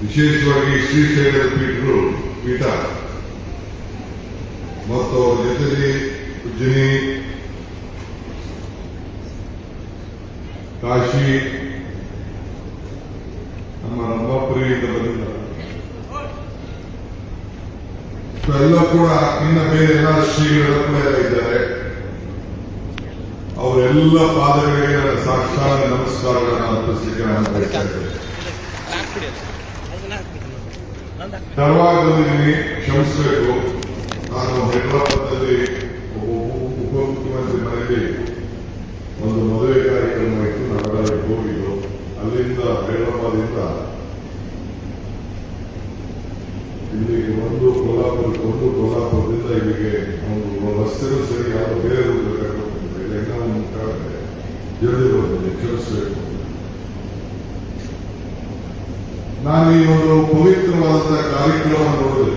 ವಿಶೇಷವಾಗಿ ಶ್ರೀಶೈಲ ಪೀಠ ಮತ್ತು ಅವರ ಜೊತೆಗೆ ಉಜ್ಜಯಿನಿ, ಕಾಶಿ, ನಮ್ಮ ರಂಭಾಪುರಿಯಿಂದ ಬಂದಿದ್ದಾರೆ. ಎಲ್ಲ ಕೂಡ ಇನ್ನು ಬೇರೆ ಎಲ್ಲ ಶ್ರೀಗಳೆಲ್ಲ ಕೂಡ ಇದ್ದಾರೆ. ಅವರೆಲ್ಲ ಪಾದಗಳಿಗೆ ನನ್ನ ಸಾಕ್ಷಾತ್ ನಮಸ್ಕಾರಗಳನ್ನು ಅರ್ಪಿಸಲಿಕ್ಕೆ ನಾನು ಬಯಸ್ತಾ ಇದ್ದೇನೆ. ತಡವಾಗಿದ್ದೀನಿ, ಕ್ಷಮಿಸಬೇಕು. ನಾನು ಹೈದರಾಬಾದ್ನಲ್ಲಿ ಉಪಮುಖ್ಯಮಂತ್ರಿ ಮನೆಯಲ್ಲಿ ಒಂದು ಮದುವೆ ಕಾರ್ಯಕ್ರಮ ಇತ್ತು. ನಾವೆಲ್ಲ ಹೋಗಿದ್ದು ಅಲ್ಲಿಂದ ಹೈದರಾಬಾದಿಂದ ಇಲ್ಲಿಗೆ ಒಂದು ಕೋಲಾಪುರದಿಂದ ಇಲ್ಲಿಗೆ ಒಂದು ರಸ್ತೆಗೂ ಸರಿ ಯಾವುದೋ ಬೇರೆ ರೂಪದಲ್ಲಿ ಕರ್ಕೊಂಡು ಇಲ್ಲ ಇನ್ನೂ ಒಂದು ಜಲ್ದಿ ಬರ್ತದೆ, ಕ್ಷಮಿಸಬೇಕು. ನಾನು ಈ ಒಂದು ಪವಿತ್ರವಾದಂತಹ ಕಾರ್ಯಕ್ರಮ ನೋಡಿದೆ.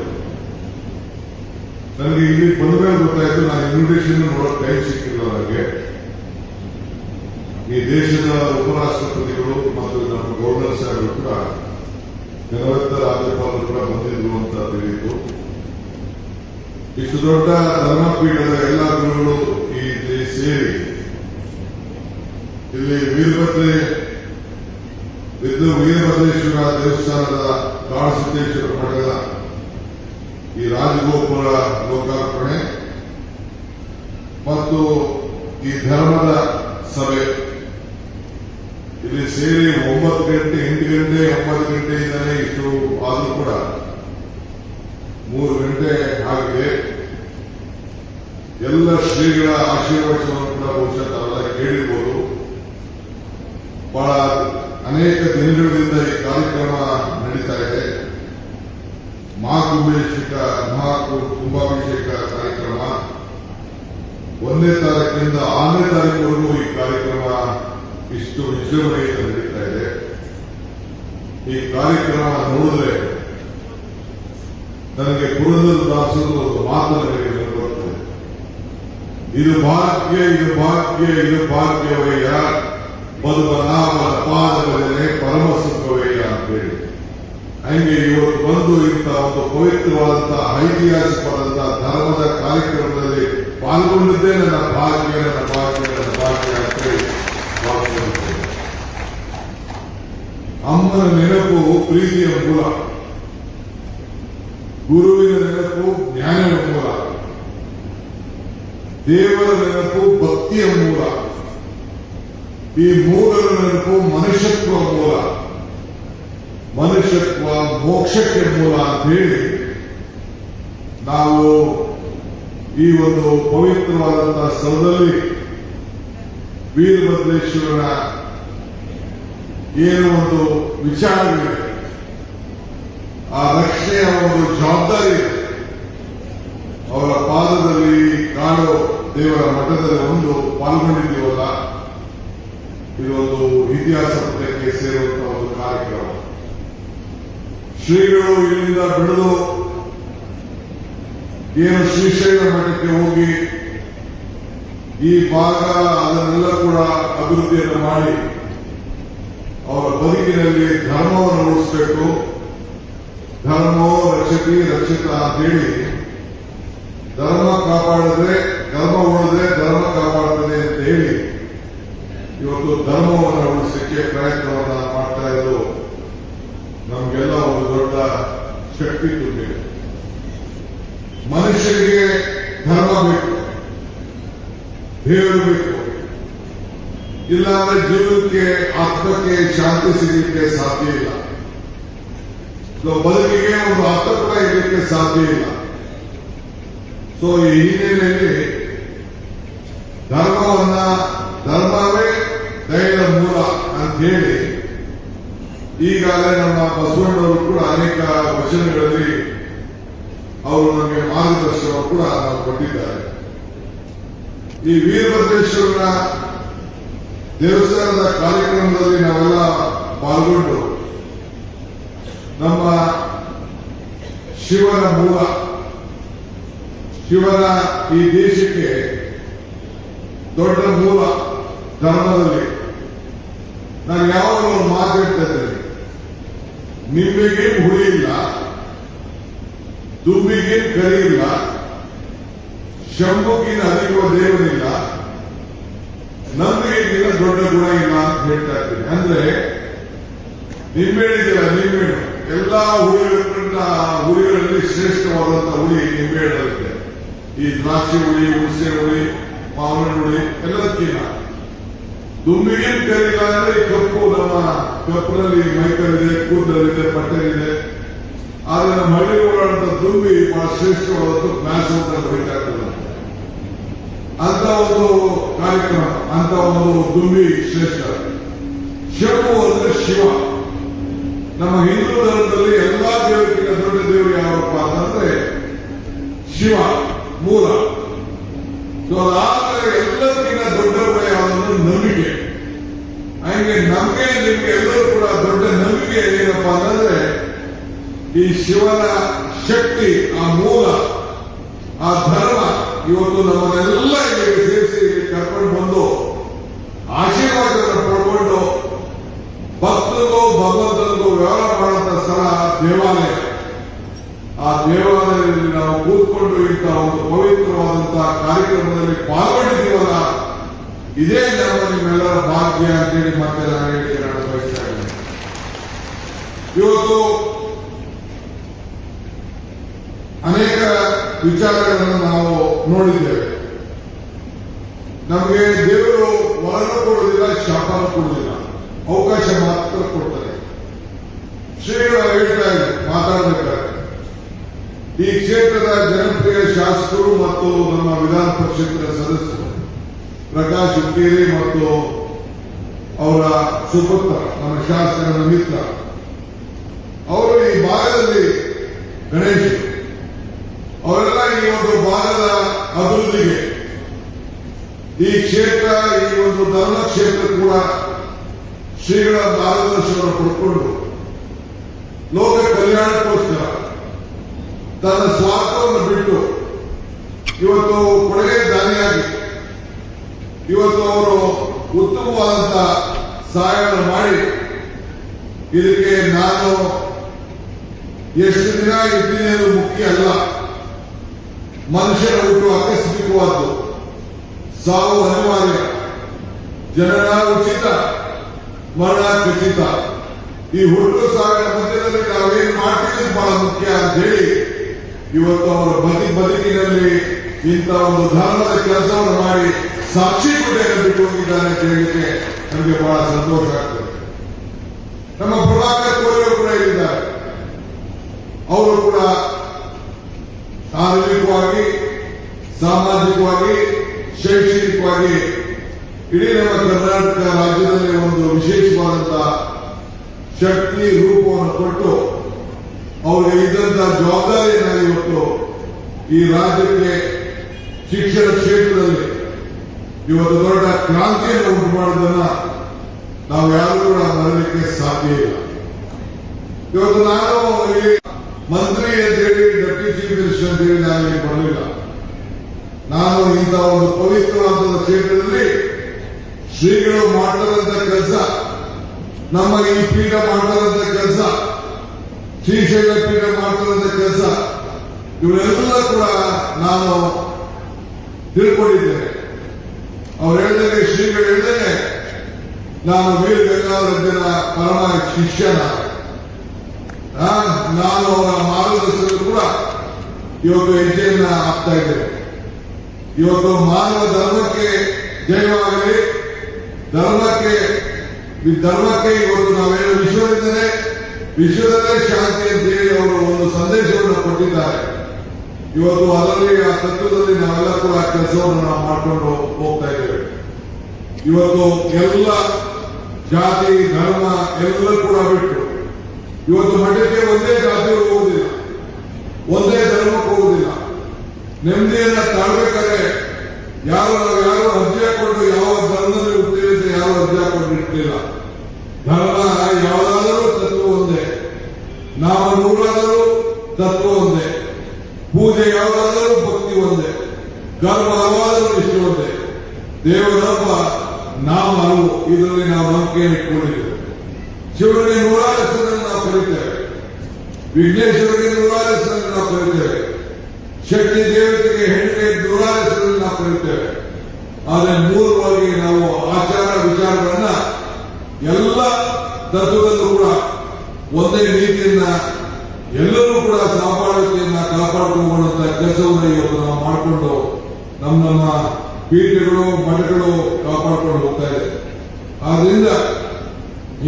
ನನಗೆ ಇಲ್ಲಿ ಬಂದ ಮೇಲೆ ಗೊತ್ತಾಯ್ತು, ನಾನು ಇನ್ವಿಟೇಷನ್ ನೋಡೋಕೆ ಟೈಮ್ ಸಿಕ್ಕಿಲ್ಲ ನನಗೆ. ಈ ದೇಶದ ಉಪರಾಷ್ಟ್ರಪತಿಗಳು ಮತ್ತು ನಮ್ಮ ಗವರ್ನರ್ ಸಾಹೇಬರು ಕೂಡ ಜನವತ್ತ ರಾಜ್ಯಪಾಲರು ಕೂಡ ಬಂದಿದ್ರು ಅಂತ ತಿಳಿಯಿತು. ಇಷ್ಟು ದೊಡ್ಡ ಧರ್ಮಪೀಠದ ಎಲ್ಲ ಗುರುಗಳು ಇಲ್ಲಿ ಸೇರಿ ಇಲ್ಲಿ ವೀರಭದ್ರೇಶ್ವರ ದೇವಸ್ಥಾನದ ಕಾಳಸಿದ್ದೇಶ್ವರ ಮಠದ ಈ ರಾಜಗೋಪುರ ಲೋಕಾರ್ಪಣೆ ಮತ್ತು ಈ ಧರ್ಮದ ಸಭೆ ಇಲ್ಲಿ ಸೇರಿ 9 ಗಂಟೆ 8 ಗಂಟೆ 9 ಗಂಟೆಯಿಂದಲೇ ಇಷ್ಟು ಆದರೂ ಕೂಡ 3 ಗಂಟೆ ಆಗಿದೆ. ಎಲ್ಲ ಶ್ರೀಗಳ ಆಶೀರ್ವಾದವನ್ನು ಕೂಡ ಬಹುಶಃ ತಾವೆಲ್ಲ ಕೇಳಿರ್ಬೋದು. ಬಹಳ ಅನೇಕ ದಿನಗಳಿಂದ ಈ ಕಾರ್ಯಕ್ರಮ ನಡೀತಾ ಇದೆ. ಕುಂಭಾಭಿಷೇಕ ಕಾರ್ಯಕ್ರಮ 1ನೇ ತಾರೀಕಿನಿಂದ 6ನೇ ತಾರೀಕುವರೆಗೂ ಈ ಕಾರ್ಯಕ್ರಮ ಇಷ್ಟು ವಿಜೃಂಭಣೆಯಿಂದ ನಡೀತಾ ಇದೆ. ಈ ಕಾರ್ಯಕ್ರಮ ನೋಡಿದ್ರೆ ನನಗೆ ಪುರಂದರದಾಸರು ಒಂದು ಮಾತು ನನಗೆ ನೆನಪುತ್ತದೆ. ಇದು ಭಾಗ್ಯವಯ್ಯ ಮಧುಬನಾಮನ ಪಾದವೇ ಪರಮ ಸುಖವಯ್ಯ ಅಂತೇಳಿ. ಹಂಗೆ ಇವತ್ತು ಬಂದು ಇಂಥ ಒಂದು ಪವಿತ್ರವಾದಂತಹ ಐತಿಹಾಸಿಕವಾದಂತಹ ಧರ್ಮದ ಕಾರ್ಯಕ್ರಮದಲ್ಲಿ ಪಾಲ್ಗೊಂಡಿದ್ದೇ ನನ್ನ ಭಾಗ್ಯ ಅಂತೇಳಿ ಭಾವಿಸುತ್ತೇನೆ. ಅಮ್ಮನ ನೆನಪು ಪ್ರೀತಿಯ ಮೂಲ, ಗುರುವಿನ ನೆನಪು ಜ್ಞಾನದ ಮೂಲ, ದೇವರ ನೆನಪು ಭಕ್ತಿಯ ಮೂಲ, ಈ ಮೂರರ ನೆನಪು ಮನುಷ್ಯತ್ವ ಮೂಲ, ಮನುಷ್ಯತ್ವ ಮೋಕ್ಷಕ್ಕೆ ಮೂಲ ಅಂತ ಹೇಳಿ ನಾವು ಈ ಒಂದು ಪವಿತ್ರವಾದಂತಹ ಸ್ಥಳದಲ್ಲಿ ವೀರಭದ್ರೇಶ್ವರನ ಏನು ಒಂದು ವಿಚಾರಗಳಿದೆ, ಆ ರಕ್ಷಣೆಯ ಒಂದು ಜವಾಬ್ದಾರಿ ಇದೆ. ಅವರ ಪಾದದಲ್ಲಿ ಕಾಡೋ ದೇವರ ಮಠದಲ್ಲಿ ಒಂದು ಪಾಲ್ಗೊಂಡಿದ್ದೀವಲ್ಲ, ಇದೊಂದು ಇತಿಹಾಸ ಪುಟಕ್ಕೆ ಸೇರುವಂತಹ ಒಂದು ಕಾರ್ಯಕ್ರಮ. ಶ್ರೀಗಳು ಇಲ್ಲಿಂದ ಬೆಳೆದು ಏನು ಶ್ರೀಶೈಲ ಮಠಕ್ಕೆ ಹೋಗಿ ಈ ಭಾಗ ಅದನ್ನೆಲ್ಲ ಕೂಡ ಅಭಿವೃದ್ಧಿಯನ್ನು ಮಾಡಿ ಅವರ ಬದುಕಿನಲ್ಲಿ ಧರ್ಮವನ್ನು ಉಳಿಸಬೇಕು. ಧರ್ಮೋ ರಕ್ಷತಿ ರಕ್ಷಿತ ಅಂತೇಳಿ ಧರ್ಮ ಕಾಪಾಡಿದ್ರೆ ಧರ್ಮ ಉಳಿದ್ರೆ ಧರ್ಮ ಕಾಪಾಡುತ್ತದೆ ಅಂತ ಹೇಳಿ ಇವತ್ತು ಧರ್ಮವನ್ನು ಉಳಿಸಲಿಕ್ಕೆ ಪ್ರಯತ್ನವನ್ನ ಮಾಡ್ತಾ ಇದ್ದು ನಮಗೆಲ್ಲ ಒಂದು ದೊಡ್ಡ ಶಕ್ತಿ ತುಂಬಿದೆ. ಮನುಷ್ಯರಿಗೆ ಧರ್ಮ ಬೇಕು, ದೇವರು ಬೇಕು. ಇಲ್ಲಾಂದ್ರೆ ಜೀವನಕ್ಕೆ ಆತ್ಮಕ್ಕೆ ಶಾಂತಿ ಸಿಗಲಿಕ್ಕೆ ಸಾಧ್ಯ ಇಲ್ಲ. ಬದುಕಿಗೆ ಒಂದು ಅರ್ಥ ಕೂಡ ಇರಲಿಕ್ಕೆ ಸಾಧ್ಯ ಇಲ್ಲ. ಸೊ ಈ ಹಿನ್ನೆಲೆಯಲ್ಲಿ ಧರ್ಮವೇ ದಯದ ಮೂಲ ಅಂತ ಹೇಳಿ ಈಗಾಗಲೇ ನಮ್ಮ ಬಸವಣ್ಣವರು ಕೂಡ ಅನೇಕ ವಚನಗಳಲ್ಲಿ ಅವರು ನಮಗೆ ಮಾರ್ಗದರ್ಶನ ಕೂಡ ನಾವು ಕೊಟ್ಟಿದ್ದಾರೆ. ಈ ವೀರಭದ್ರೇಶ್ವರನ ದೇವಸ್ಥಾನದ ಕಾರ್ಯಕ್ರಮದಲ್ಲಿ ನಾವೆಲ್ಲ ಪಾಲ್ಗೊಂಡು ನಮ್ಮ ಶಿವನ ಮೂಲ, ಶಿವನ ಈ ದೇಶಕ್ಕೆ ದೊಡ್ಡ ಮೂಲ ಧರ್ಮದಲ್ಲಿ ನಾನು ಯಾವಾಗಲೂ ಮಾತು ಹೇಳ್ತಾ ಇದ್ದೇನೆ. ನಿಮ್ಮಿಗೇನು ಹುಳಿ ಇಲ್ಲ, ದುಂಬಿಗೇನು ಕರಿ ಇಲ್ಲ, ಶಂಭುಗಿನ ಅಧಿಕವ ದೇವರಿಲ್ಲ, ನಂಬಿಕೆಗಿನ ದೊಡ್ಡ ಗುಣ ಇಲ್ಲ ಅಂತ ಹೇಳ್ತಾ ಇದ್ದೀನಿ. ಅಂದ್ರೆ ನಿಂಬೆಹಣ್ಣಿದೆಯಲ್ಲ, ನಿಂಬೆಹಣ್ಣು ಎಲ್ಲಾ ಹುಳಿಗಳಲ್ಲಿ ಶ್ರೇಷ್ಠವಾದಂತಹ ಹುಳಿ ನಿಂಬೆಹಣ್ಣಿರುತ್ತೆ. ಈ ದ್ರಾಕ್ಷಿ ಹುಳಿ, ಹುಣಸೆ ಹುಳಿ, ಮಾವಿನ ಹುಳಿ ಎಲ್ಲದಕ್ಕಿಂತ ದುಂಬಿಗೇನು ಕರಿಲ್ಲ. ಅಂದ್ರೆ ಈ ಕಪ್ಪು ನಮ್ಮ ಕಪ್ಪಿನಲ್ಲಿ ಮೈಕಲ್ಲಿದೆ, ಕೂದಲಿದೆ, ಬಟ್ಟೆಲಿದೆ. ಆದ್ರೆ ನಮ್ಮ ಹಳ್ಳಿ ಓಡಾಡುವಂತ ದುಂಬಿ ಬಹಳ ಶ್ರೇಷ್ಠವಾದದ್ದು ಮ್ಯಾಸ್ ಅಂತ ಬೇಕಾಗ್ತದೆ. ಅಂತ ಒಂದು ಕಾರ್ಯಕ್ರಮ, ಅಂತ ಒಂದು ದುಂಬಿ ಶ್ರೇಷ್ಠ. ಶಂಭು ಅಂದ್ರೆ ಶಿವ. ನಮ್ಮ ಹಿಂದೂ ಧರ್ಮದಲ್ಲಿ ಎಲ್ಲಾ ದೇವರಿಗಿಂತ ದೊಡ್ಡ ದೇವರು ಯಾವಪ್ಪ ಅಂತಂದ್ರೆ ಶಿವ ಮೂಲ. ಅದಾದ್ರೆ ಎಲ್ಲದಕ್ಕಿಂತ ದೊಡ್ಡ ಯಾವುದು ನಂಬಿಕೆ. ಹಂಗೆ ನಮ್ಗೆ ನಿಮ್ಗೆ ಎಲ್ಲರೂ ಕೂಡ ದೊಡ್ಡ ನಂಬಿಕೆ ಏನಪ್ಪಾ ಅಂತಂದ್ರೆ ಈ ಶಿವನ ಶಕ್ತಿ, ಆ ಮೂಲ, ಆ ಧರ್ಮ ಇವತ್ತು ನಮ್ಮನ್ನೆಲ್ಲ ಇಲ್ಲಿಗೆ ಸೇರಿಸಿ ಕರ್ಕೊಂಡು ಬಂದು ಆಶೀರ್ವಾದವನ್ನು ಪಡ್ಕೊಂಡು ಭಕ್ತರಿಗೂ ಭಗವಂತನಿಗೂ ವ್ಯವಹಾರ ಮಾಡುವಂತ ಸ್ಥಳ ದೇವಾಲಯ. ಆ ದೇವಾಲಯದಲ್ಲಿ ನಾವು ಕೂತ್ಕೊಂಡು ಇಂತಹ ಒಂದು ಪವಿತ್ರವಾದಂತಹ ಕಾರ್ಯಕ್ರಮದಲ್ಲಿ ಪಾಲ್ಗೊಂಡಿದ್ದೀವಲ್ಲ, ಇದೇ ನಮ್ಮ ನಿಮ್ಮೆಲ್ಲರ ಭಾಗ್ಯ ಅಂತೇಳಿ ಮತ್ತೆ ನಾನು ಹೇಳಿಕೆ ಬಯಸ್ತಾ ಇದ್ದೇನೆ. ಇವತ್ತು ಅನೇಕ ವಿಚಾರಗಳನ್ನು ನಾವು ನೋಡಿದ್ದೇವೆ. ನಮಗೆ ದೇವರು ವರನ ಕೊಡುವುದಿಲ್ಲ, ಶಾಪನ ಕೊಡುವುದಿಲ್ಲ, ಅವಕಾಶ ಮಾತ್ರ ಕೊಡ್ತಾರೆ. ಶ್ರೀಗಳು ಹೇಳ್ತಾ ಇದ್ದಾರೆ ಮಾತಾಡಬೇಕಾದ್ರೆ, ಈ ಕ್ಷೇತ್ರದ ಜನಪ್ರಿಯ ಶಾಸಕರು ಮತ್ತು ನಮ್ಮ ವಿಧಾನ ಪರಿಷತ್ತಿನ ಸದಸ್ಯರು ಪ್ರಕಾಶ್ ಹುಕ್ಕೇರಿ ಮತ್ತು ಅವರ ಸುಪುತ್ರ ನಮ್ಮ ಶಾಸಕರ ಮಿತ್ರ ಅವರು ಈ ಭಾಗದಲ್ಲಿ ಗಣೇಶ್ ಅವರೆಲ್ಲ ಈ ಒಂದು ಭಾಗದ ಅಭಿವೃದ್ಧಿಗೆ, ಈ ಕ್ಷೇತ್ರ, ಈ ಒಂದು ಧರ್ಮ ಕ್ಷೇತ್ರ ಕೂಡ ಶ್ರೀಗಳ ಮಾರ್ಗದರ್ಶನ ಪಡ್ಕೊಂಡು ಲೋಕ ಕಲ್ಯಾಣಕ್ಕೋಸ್ಕರ ತನ್ನ ಸ್ವಾರ್ಥವನ್ನು ಬಿಟ್ಟು ಇವತ್ತು ಕೊಡುಗೆ ದಾನಿಯಾಗಿ ಇವತ್ತು ಅವರು ಉತ್ತಮವಾದಂತಹ ಸಹಾಯವನ್ನು ಮಾಡಿ ಇದಕ್ಕೆ ನಾನು ಎಷ್ಟು ದಿನ ಇದ್ದೀನಿ ಅದು ಮುಖ್ಯ ಅಲ್ಲ. ಮನುಷ್ಯನ ಹುಟ್ಟು ಆಕಸ್ಮಿಕವಾದ್ದು, ಸಾವು ಅನಿವಾರ್ಯ, ಜನನ ಉಚಿತ, ಮರಣ ಖಚಿತ. ಈ ಹುಟ್ಟು ಸಾವಿನ ಮಧ್ಯದಲ್ಲಿ ನಾವೇನು ಮಾಡ್ತೀವಿ ಬಹಳ ಮುಖ್ಯ ಅಂತ ಹೇಳಿ ಇವತ್ತು ಅವರ ಬದುಕಿನಲ್ಲಿ ಇಂಥ ಒಂದು ಧರ್ಮದ ಕೆಲಸವನ್ನು ಮಾಡಿ ಸಾಕ್ಷಿ ಗುಡ್ಡೆಯನ್ನು ಬಿಟ್ಟು ಹೋಗಿದ್ದಾರೆ ಅಂತ ಹೇಳಿಕ್ಕೆ ನಮಗೆ ಬಹಳ ಸಂತೋಷ ಆಗ್ತದೆ. ನಮ್ಮ ಪ್ರಭಾಕರ್ ಕೋರೆ ಕೂಡ ಇದ್ದಾರೆ. ಅವರು ಕೂಡ ಶಾರೀರಿಕವಾಗಿ, ಸಾಮಾಜಿಕವಾಗಿ, ಶೈಕ್ಷಣಿಕವಾಗಿ ಇಡೀ ನಮ್ಮ ಕರ್ನಾಟಕ ರಾಜ್ಯದಲ್ಲಿ ಒಂದು ವಿಶೇಷವಾದಂತಹ ಶಕ್ತಿ ರೂಪವನ್ನು ಕೊಟ್ಟು ಅವರಿಗೆ ಇದ್ದಂತಹ ಜವಾಬ್ದಾರಿಯನ್ನು ಇವತ್ತು ಈ ರಾಜ್ಯಕ್ಕೆ ಶಿಕ್ಷಣ ಕ್ಷೇತ್ರದಲ್ಲಿ ಇವತ್ತು ದೊಡ್ಡ ಕ್ರಾಂತಿಯನ್ನು ಉಂಟು ಮಾಡೋದನ್ನ ನಾವು ಯಾರು ಕೂಡ ಮರಲಿಕ್ಕೆ ಸಾಧ್ಯ ಇಲ್ಲ. ಇವತ್ತು ನಾನು ಇಲ್ಲಿ ಮಂತ್ರಿ ಅಂತೇಳಿ, ಡೆಪ್ಟಿ ಚೀಫ್ ಮಿನಿಸ್ಟರ್ ಅಂತೇಳಿ ನಾನು ಇಲ್ಲಿ ಬರಲಿಲ್ಲ. ನಾನು ಇಂಥ ಒಂದು ಪವಿತ್ರವಾದ ಕ್ಷೇತ್ರದಲ್ಲಿ ಶ್ರೀಗಳು ಮಾಡ್ತಾರಂತ ಕೆಲಸ, ನಮ್ಮ ಈ ಪೀಠ ಮಾಡ್ತಾರಂತ ಕೆಲಸ, ಶ್ರೀಶೈಲ ಪೀಠ ಮಾಡ್ತಾರಂತ ಕೆಲಸ, ಇವರೆಲ್ಲ ಕೂಡ ನಾನು ತಿಳ್ಕೊಂಡಿದ್ದೇನೆ. ಅವ್ರು ಹೇಳಿದರೆ, ಶ್ರೀಗಳು ಹೇಳಿದರೆ ನಾನು ವೀರ ಗಂಗಾಧರಜ್ಜನ ಪರಮ ಶಿಷ್ಯನ, ನಾನು ಅವರ ಮಾರ್ಗದರ್ಶನ ಕೂಡ ಇವತ್ತು ಹೆಜ್ಜೆಯನ್ನ ಹಾಕ್ತಾ ಇದ್ದೇನೆ. ಇವತ್ತು ಮಾನವ ಧರ್ಮಕ್ಕೆ ಜಯವಾಗಲಿ, ಧರ್ಮಕ್ಕೆ ಇವತ್ತು ನಾವೇನು ವಿಶ್ವದಿಂದಲೇ ವಿಶ್ವದಲ್ಲೇ ಶಾಂತಿ ಅಂತೇಳಿ ಅವರು ಒಂದು ಸಂದೇಶವನ್ನು ಕೊಟ್ಟಿದ್ದಾರೆ. ಇವತ್ತು ಅದರಲ್ಲಿ ಆ ತತ್ವದಲ್ಲಿ ನಾವೆಲ್ಲ ಕೂಡ ಕೆಲಸವನ್ನು ನಾವು ಮಾಡಿಕೊಂಡು ಹೋಗ್ತಾ ಇದ್ದೇವೆ. ಇವತ್ತು ಎಲ್ಲ ಜಾತಿ ಧರ್ಮ ಎಲ್ಲ ಕೂಡ ಬಿಟ್ಟು ಇವತ್ತು ಮಠಕ್ಕೆ ಒಂದೇ ಜಾತಿಯವರು ಹೋಗುವುದಿಲ್ಲ, ಒಂದೇ ಧರ್ಮಕ್ಕೆ ಹೋಗುವುದಿಲ್ಲ. ನೆಮ್ಮದಿಯನ್ನ ತಾಳ್ಬೇಕಾದ್ರೆ ಯಾರು ಅರ್ಜಿ ಹಾಕೊಂಡು ಯಾವ ಧರ್ಮದಲ್ಲಿ ಹುಟ್ಟಿದೆ ಅಂತ ಯಾರು ಅರ್ಜಿ ಹಾಕೊಂಡಿರ್ತಿಲ್ಲ. ಧರ್ಮ ಯಾವುದಾದರೂ ತತ್ವ ಒಂದೇ, ನಾವು ನೂರಾದರೂ ತತ್ವ ಒಂದೇ, ಪೂಜೆ ಯಾವುದಾದರೂ ಭಕ್ತಿ ಒಂದೇ, ಕರ್ಮ ಹಲವಾದರೂ ಇಷ್ಟ ಒಂದೇ, ದೇವರೊಬ್ಬ ನಾವು ಹಲವು. ಇದರಲ್ಲಿ ನಾವು ನಂಬಿಕೆಯನ್ನು ಇಟ್ಕೊಂಡಿದ್ದೇವೆ. ಶಿವನಿಗೆ ನೂರಾರು ಹೆಸರನ್ನು ನಾವು ಕರೀತೇವೆ. ವಿಘ್ನೇಶ್ವರಿಗೆ ನೂರಾರು ಹೆಸರಲ್ಲಿ ನಾವು ಕರೀತೇವೆ, ಶಕ್ತಿ ದೇವತೆಗೆ ಹೆಣ್ಣಿಗೆ ನೂರಾರು ಹೆಸರಲ್ಲಿ ನಾವು ಕರೀತೇವೆ. ಆದರೆ ಮೂಲವಾಗಿ ನಾವು ಆಚಾರ ವಿಚಾರಗಳನ್ನ ಎಲ್ಲ ತತ್ವದಲ್ಲೂ ಕೂಡ ಒಂದೇ ನೀತಿಯನ್ನ ಎಲ್ಲರೂ ಕೂಡ ಸಹಬಾಳ್ವೆಯನ್ನ ಕಾಪಾಡಿಕೊಳ್ಳುವಂತ ಕೆಲಸವನ್ನು ಇವತ್ತು ನಾವು ಮಾಡಿಕೊಂಡು ನಮ್ಮ ಪೀಠಗಳು ಮಠಗಳು ಕಾಪಾಡಿಕೊಂಡು ಹೋಗ್ತಾ ಇದೆ. ಆದ್ರಿಂದ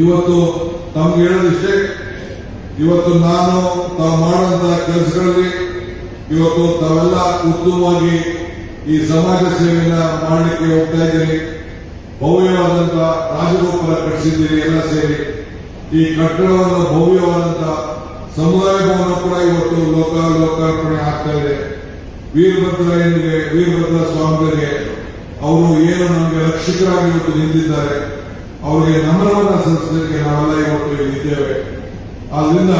ಇವತ್ತು ತಮ್ಗೆ ಹೇಳೋದಿಷ್ಟೇ, ಇವತ್ತು ನಾನು ತಾವು ಮಾಡುವಂತಹ ಕೆಲಸಗಳಲ್ಲಿ ಇವತ್ತು ತಾವೆಲ್ಲ ಉತ್ತಮವಾಗಿ ಈ ಸಮಾಜ ಸೇವೆಯನ್ನ ಮಾಡಲಿಕ್ಕೆ ಹೋಗ್ತಾ ಇದ್ದೀರಿ. ಭವ್ಯವಾದಂತ ರಾಜಗೋಪುರ ಕಟ್ಟಿಸಿದ್ದೀರಿ ಎಲ್ಲ ಸೇರಿ. ಈ ಕಟ್ಟಡವನ್ನು ಭವ್ಯವಾದಂತ ಸಮುದಾಯ ಭವನ ಕೂಡ ಇವತ್ತು ಲೋಕಾರ್ಪಣೆ ಆಗ್ತಾ ಇದೆ. ವೀರಭದ್ರ ಸ್ವಾಮಿಗಳಿಗೆ ಅವರು ಏನು ನಮಗೆ ರಕ್ಷಕರಾಗಿ ಇವತ್ತು ನಿಂತಿದ್ದಾರೆ, ಅವರಿಗೆ ನಮನವನ್ನ ಸಲ್ಲಿಸಲಿಕ್ಕೆ ನಾವೆಲ್ಲ ಇವತ್ತು ಇಲ್ಲಿದ್ದೇವೆ. ಆದ್ರಿಂದ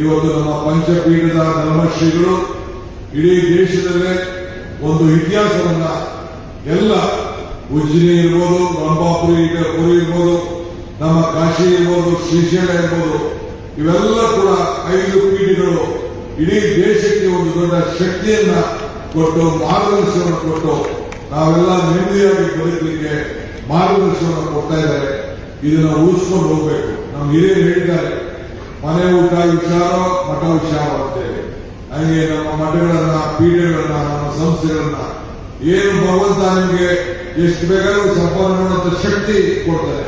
ಇವತ್ತು ನಮ್ಮ ಪಂಚಪೀಠದ ಧರ್ಮಶ್ರೀಗಳು ಇಡೀ ದೇಶದಲ್ಲೇ ಒಂದು ಇತಿಹಾಸವನ್ನ ಎಲ್ಲ ಉಜ್ಜಿನಿ ಇರ್ಬೋದು, ರಂಭಾಪುರಿ ಇರ್ಬೋದು, ನಮ್ಮ ಕಾಶಿ ಇರ್ಬೋದು, ಶ್ರೀಶೈಲ ಇರ್ಬೋದು, ಇವೆಲ್ಲ ಕೂಡ 5 ಪೀಠಗಳು ಇಡೀ ದೇಶಕ್ಕೆ ಒಂದು ದೊಡ್ಡ ಶಕ್ತಿಯನ್ನ ಕೊಟ್ಟು ಮಾರ್ಗದರ್ಶನ ಕೊಟ್ಟು ನಾವೆಲ್ಲ ನೆಮ್ಮದಿಯಾಗಿ ಬದುಕಲಿಕ್ಕೆ ಮಾರ್ಗದರ್ಶನ ಕೊಡ್ತಾ ಇದ್ದಾರೆ. ಇದನ್ನ ಉಳಿಸ್ಕೊಂಡು ಹೋಗ್ಬೇಕು. ನಮ್ಮ ಹಿರಿಯರು ಹೇಳಿದ್ದಾರೆ, ಮನೆ ಊಟ ವಿಚಾರ ಮಠ ವಿಚಾರ ಅಂತೇಳಿ. ಹಾಗೆ ನಮ್ಮ ಮಠಗಳನ್ನ, ಪೀಠಗಳನ್ನ, ನಮ್ಮ ಸಂಸ್ಥೆಗಳನ್ನ ಏನು ಭಗವಂತ ನಿಮಗೆ ಎಷ್ಟು ಬೇಕಾದ್ರೂ ಸಂಪಾದನೆ ಮಾಡುವಂತ ಶಕ್ತಿ ಕೊಡ್ತಾರೆ.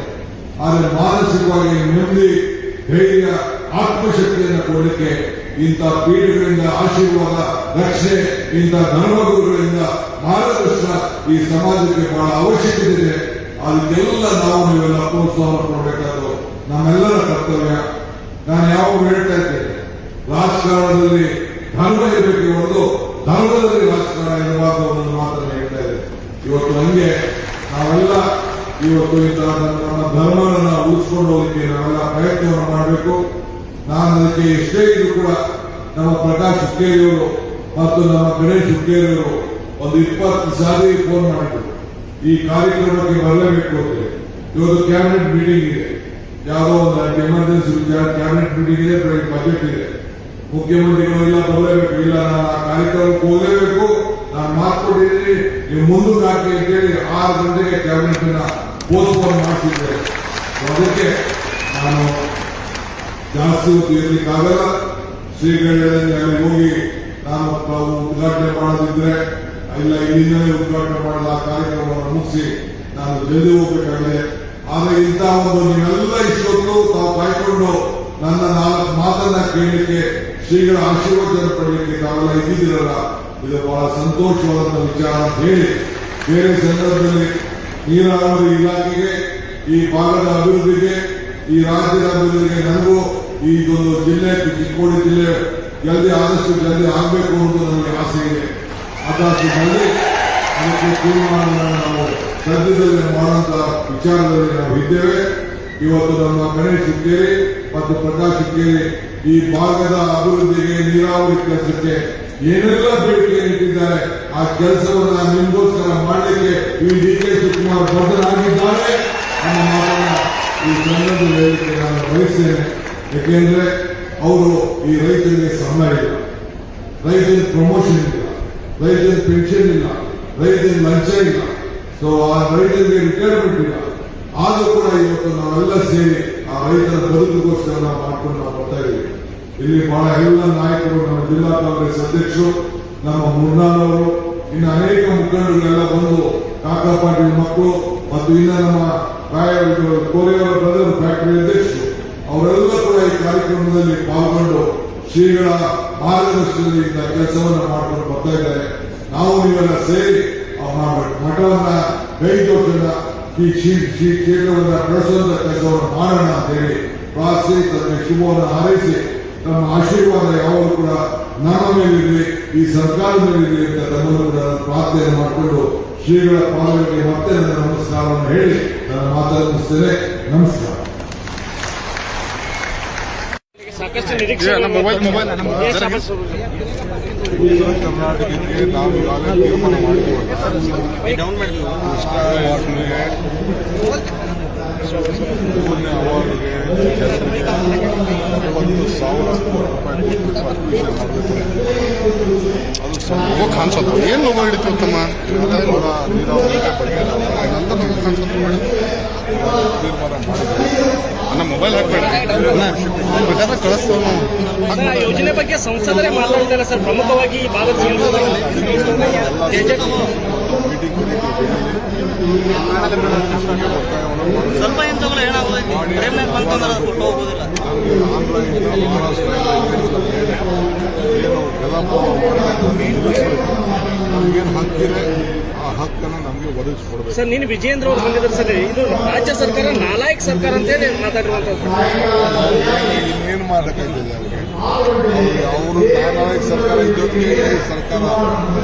ಆದರೆ ಮಾನಸಿಕವಾಗಿ ನೆಮ್ಮದಿ, ಧೈರ್ಯ, ಆತ್ಮಶಕ್ತಿಯನ್ನು ಕೊಡಲಿಕ್ಕೆ ಇಂಥ ಪೀಠಗಳಿಂದ ಆಶೀರ್ವಾದ, ರಕ್ಷಣೆ, ಇಂಥ ಧರ್ಮಗುರುಗಳಿಂದ ಮಾರ್ಗದರ್ಶನ ಈ ಸಮಾಜಕ್ಕೆ ಬಹಳ ಅವಶ್ಯಕತೆ ಇದೆ. ಅದಕ್ಕೆಲ್ಲ ನಾವು ನೀವೆಲ್ಲ ಪ್ರೋತ್ಸಾಹ ಕೊಡಬೇಕಾದ್ರು ನಮ್ಮೆಲ್ಲರ ಕರ್ತವ್ಯ. ನಾನು ಯಾವಾಗ ಹೇಳ್ತಾ ಇದ್ದೇನೆ, ರಾಜಕಾರಣದಲ್ಲಿ ಧರ್ಮ ಇರಬೇಕು, ಒಂದು ಧರ್ಮದಲ್ಲಿ ರಾಜಕಾರಣ ಇರಬಾರ್ದು ಅನ್ನೋದು ಮಾತನ್ನು ಹೇಳ್ತಾ ಇದೆ. ಇವತ್ತು ಹಂಗೆ ನಾವೆಲ್ಲ ಇವತ್ತು ಇಂಥ ನಮ್ಮ ಧರ್ಮಗಳನ್ನ ಉಳಿಸ್ಕೊಂಡು ಹೋಗಲಿಕ್ಕೆ ನಾವೆಲ್ಲ ಪ್ರಯತ್ನವನ್ನು ಮಾಡಬೇಕು. ನಾನು ಅದಕ್ಕೆ ಎಷ್ಟೇ ಇದ್ರು ಕೂಡ ನಮ್ಮ ಪ್ರಕಾಶ್ ಹುಕ್ಕೇರಿಯವರು ಮತ್ತು ನಮ್ಮ ಗಣೇಶ್ ಹುಕ್ಕೇರಿಯವರು ಒಂದು 20 ಸಾರಿ ಫೋನ್ ಮಾಡಿದ್ರು, ಈ ಕಾರ್ಯಕ್ರಮಕ್ಕೆ ಬರಲೇಬೇಕು ಅಂತ. ಇವತ್ತು ಕ್ಯಾಬಿನೆಟ್ ಮೀಟಿಂಗ್ ಇದೆ, ಯಾವುದೋ ಒಂದು ಎಮರ್ಜೆನ್ಸಿ ವಿಚಾರ ಕ್ಯಾಬಿನೆಟ್ ಮೀಟಿಂಗ್ ಇದೆ, ಬಜೆಟ್ ಇದೆ, ಮುಖ್ಯಮಂತ್ರಿಗಳು ಇಲ್ಲ ಬರಲೇಬೇಕು, ಇಲ್ಲ ನಾನು ಆ ಕಾರ್ಯಕ್ರಮಕ್ಕೆ ಹೋಗಲೇಬೇಕು, ನಾನು ಮಾತು ಕೊಟ್ಟಿದ್ದೀನಿ, ನೀವು ಮುಂದಕ್ಕೆ ಹಾಕಿ ಅಂತೇಳಿ 6 ಗಂಟೆಗೆ ಕ್ಯಾಬಿನೆಟ್ ಅನ್ನ ಪೋಸ್ಟ್ಪೋನ್ ಮಾಡಿಸಿದ್ದೇವೆ. ಅದಕ್ಕೆ ನಾನು ಜಾಸ್ತಿ ಹೊತ್ತು ಇರಲಿಕ್ಕಾಗಲ್ಲ. ಶ್ರೀಗಳಿಗೆ ಅಲ್ಲಿ ಹೋಗಿ ನಾನು ಉದ್ಘಾಟನೆ ಮಾಡೋದಿದ್ರೆ ಇಲ್ಲ ಇಲ್ಲಿಂದಲೇ ಉದ್ಘಾಟನೆ ಮಾಡಲು ಆ ಕಾರ್ಯಕ್ರಮವನ್ನು ಮುಗಿಸಿ ನಾನು ಜಲ್ದಿ ಹೋಗ್ಬೇಕಾಗಿದೆ. ಆದರೆ ಇಂಥ ಒಂದು ನೀವೆಲ್ಲ ಇಷ್ಟೊತ್ತು ತಾವು ಕಾಯ್ಕೊಂಡು ನನ್ನ 4 ಮಾತನ್ನ ಕೇಳಲಿಕ್ಕೆ, ಶ್ರೀಗಳ ಆಶೀರ್ವಾದ ಪಡೆಯಲಿಕ್ಕೆ ತಾವೆಲ್ಲ ಇದ್ದಿದ್ದೀರಲ್ಲ, ಇದು ಬಹಳ ಸಂತೋಷವಾದಂತಹ ವಿಚಾರ ಅಂತ ಹೇಳಿ, ಬೇರೆ ಸಂದರ್ಭದಲ್ಲಿ ನೀರಾವರಿ ಇಲಾಖೆಗೆ, ಈ ಭಾಗದ ಅಭಿವೃದ್ಧಿಗೆ, ಈ ರಾಜ್ಯದ ಅಭಿವೃದ್ಧಿಗೆ ನನಗೂ ಇದೊಂದು ಜಿಲ್ಲೆ, ಚಿಕ್ಕೋಡಿ ಜಿಲ್ಲೆ ಆದಷ್ಟು ಜಲ್ದಿ ಆಗಬೇಕು ಅಂತ ನನಗೆ ಆಸೆ ಇದೆ. ಅದರಲ್ಲಿ ಅದಕ್ಕೆ ತೀರ್ಮಾನ ನಾವು ಸದ್ಯದಲ್ಲಿ ಮಾಡುವಂತಹ ವಿಚಾರದಲ್ಲಿ ನಾವು ಇದ್ದೇವೆ. ಇವತ್ತು ನಮ್ಮ ಗಣೇಶ್ ಹುಕ್ಕೇರಿ ಮತ್ತು ಪ್ರಕಾಶ್ ಹುಕ್ಕೇರಿ ಈ ಭಾಗದ ಅಭಿವೃದ್ಧಿಗೆ, ನೀರಾವರಿ ಕೆಲಸಕ್ಕೆ ಏನೆಲ್ಲ ಬೇಡಿಕೆ ಇಟ್ಟಿದ್ದಾರೆ ಆ ಕೆಲಸವನ್ನ ನಿಮಗೋಸ್ಕರ ಮಾಡಲಿಕ್ಕೆ ಈ ಡಿ.ಕೆ. ಶಿವಕುಮಾರ್ ಬದ್ಧರಾಗಿದ್ದಾರೆ ಅನ್ನೋ ಮಾತನ್ನ ಈ ಸಂದರ್ಭದಲ್ಲಿ ಹೇಳಲಿಕ್ಕೆ ನಾನು ಬಯಸ್ತೇನೆ. ಯಾಕೆಂದ್ರೆ ಅವರು ಈ ರೈತರಿಗೆ ಸಂಬಳ ಇಲ್ಲ, ರೈತರಿಗೆ ಪ್ರಮೋಷನ್ ಇಲ್ಲ, ರೈತರಿಗೆ ಪೆನ್ಷನ್ ಇಲ್ಲ, ರೈತರಿಗೆ ಲಂಚ ಇಲ್ಲ, ಸೊ ಆ ರೈತರಿಗೆ ರಿಟೈರ್ಮೆಂಟ್ ಇಲ್ಲ. ಆದರೂ ಕೂಡ ಇವತ್ತು ನಾವೆಲ್ಲ ಸೇರಿ ಆ ರೈತರ ಬದುಕಿಗೋಸ್ಕರ ನಾವು ಮಾಡ್ಕೊಂಡು ನಾವು ಬರ್ತಾ ಇದ್ದೀವಿ. ಇಲ್ಲಿ ಬಹಳ ಎಲ್ಲ ನಾಯಕರು, ನಮ್ಮ ಜಿಲ್ಲಾ ಕಾಂಗ್ರೆಸ್ ಅಧ್ಯಕ್ಷರು, ನಮ್ಮ ಮುನ್ನಾಳವರು, ಇನ್ನು ಅನೇಕ ಮುಖಂಡರುಗಳೆಲ್ಲ ಬಂದು, ಕಾಕಾ ಪಾಟೀಲ್ ಮಕ್ಕಳು ಮತ್ತು ಇನ್ನು ನಮ್ಮ ಕೋರೆಯವರ ಬ್ರದರ್ ಫ್ಯಾಕ್ಟರಿ ಅಧ್ಯಕ್ಷರು ಅವರೆಲ್ಲ ಕೂಡ ಈ ಕಾರ್ಯಕ್ರಮದಲ್ಲಿ ಪಾಲ್ಗೊಂಡು ಶ್ರೀಗಳ ಮಾರ್ಗದರ್ಶನದಲ್ಲಿ ಕೆಲಸವನ್ನು ಮಾಡಿಕೊಂಡು ಬರ್ತಾ ಇದ್ದಾರೆ. ನಾವು ನೀವೆಲ್ಲ ಸೇರಿ ಮಠವನ್ನ ಕೈ ಜೋಡಿಸೋಣ, ಈ ಕ್ಷೇತ್ರವನ್ನ ಬೆಳೆಸುವಂತ ಕೆಲಸವನ್ನು ಮಾಡೋಣ ಅಂತ ಹೇಳಿ ಪ್ರಾರ್ಥಿಸಿ, ತಮಗೆ ಶುಭವನ್ನು ಹಾರೈಸಿ, ನಮ್ಮ ಆಶೀರ್ವಾದ ಯಾವಾಗಲೂ ಕೂಡ ನಮ್ಮ ಮೇಲಿರಲಿ, ಈ ಸರ್ಕಾರದ ಮೇಲಿರಲಿ ಅಂತ ತಮ್ಮನ್ನು ಕೂಡ ಪ್ರಾರ್ಥನೆ ಮಾಡಿಕೊಂಡು ಶ್ರೀಗಳ ಪಾಲನೆಗೆ ಮತ್ತೆ ನನ್ನ ನಮಸ್ಕಾರವನ್ನು ಹೇಳಿ ನನ್ನ ಮಾತನ್ನು ಮುಗಿಸ್ತೇನೆ. ನಮಸ್ಕಾರ. ಸಾಕಷ್ಟು ನಿರೀಕ್ಷೆ ಕರ್ನಾಟಕಕ್ಕೆ ನಾವು ಈಗಾಗಲೇ ತೀರ್ಮಾನ ಮಾಡಿದ್ದೀವಿ. ಅವಾರ್ಡ್ಗೆ 1,000 ಕೋಟಿ ರೂಪಾಯಿ ಅಕ್ವಿಷನ್ ಮಾಡಬೇಕು. ಅದು ಲೋಗೋ ಕಾಣಿಸೋದು ಏನು ಲೋಗೋ ಹಿಡಿತು ಉತ್ತಮ ನೀರಾವರಿ ಬಗ್ಗೆ ನಂತರ ಲೋಗೋ ಕಾಣಿಸೋದು ಮಾಡಿ ತೀರ್ಮಾನ ಮಾಡಿದ್ದೀವಿ. ನಮ್ಮ ಮೊಬೈಲ್ ಹಾಕ್ಬೇಡ ಬೇಕಾದ್ರೆ ಕಳಿಸ್ತೇವೆ ನಾವು. ಸರ್, ಆ ಯೋಜನೆ ಬಗ್ಗೆ ಸಂಸದರೇ ಮಾತಾಡ್ತಾರೆ ಸರ್. ಪ್ರಮುಖವಾಗಿ ಈ ಭಾಗದ ಸಂಸದರು ಮೀಟಿಂಗ್ ಸ್ವಲ್ಪ ಏನ್ ತಗೊಳ್ಳ ಏನಾಗೋದೈತಿ ಪ್ರೇಮ್ನಾಗ್ ಬಂತಂದ್ರೆ ಅದು ಕೊಟ್ಟು ಹೋಗೋದಿಲ್ಲ. ನಮಗೆ ಆಂಧ್ರದಿಂದ ಮಹಾರಾಷ್ಟ್ರ ಏನು ಕಲಾಪ ನಮಗೇನು ಹಕ್ಕಿದೆ ಆ ಹಕ್ಕನ್ನು ನಮಗೆ ಒದಗಿಸ್ಕೊಡ್ಬೇಕು. ಸರ್, ನೀನು ವಿಜಯೇಂದ್ರ ಅವರು ಬಂದಿದ್ದಾರೆ ಸರ್. ಇದು ರಾಜ್ಯ ಸರ್ಕಾರ ನಾಲಾಯಕ್ ಸರ್ಕಾರ ಅಂತ ಹೇಳಿ ಮಾತಾಡಿರುವಂತದ್ದು. ಇನ್ನೇನು ಮಾಡೋಕ್ಕಾಗ್ತದೆ ಅವ್ರಿಗೆ? ಅವರು ನಾಯಕ ಸರ್ಕಾರ ಇದ್ದೊತ್ತಿಗೆ ಸರ್ಕಾರ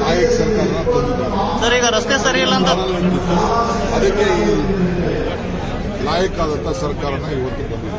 ನಾಯಕ ಸರ್ಕಾರನ ತಂದಿದ್ದಾರೆ. ಸರ್, ಈಗ ರಸ್ತೆ ಸರಿ ಇಲ್ಲ ಅಂತ ಅದಕ್ಕೆ ಈ ನಾಯಕ ಆದಂಥ ಸರ್ಕಾರನ ಇವತ್ತು ಬಂದಿದೆ.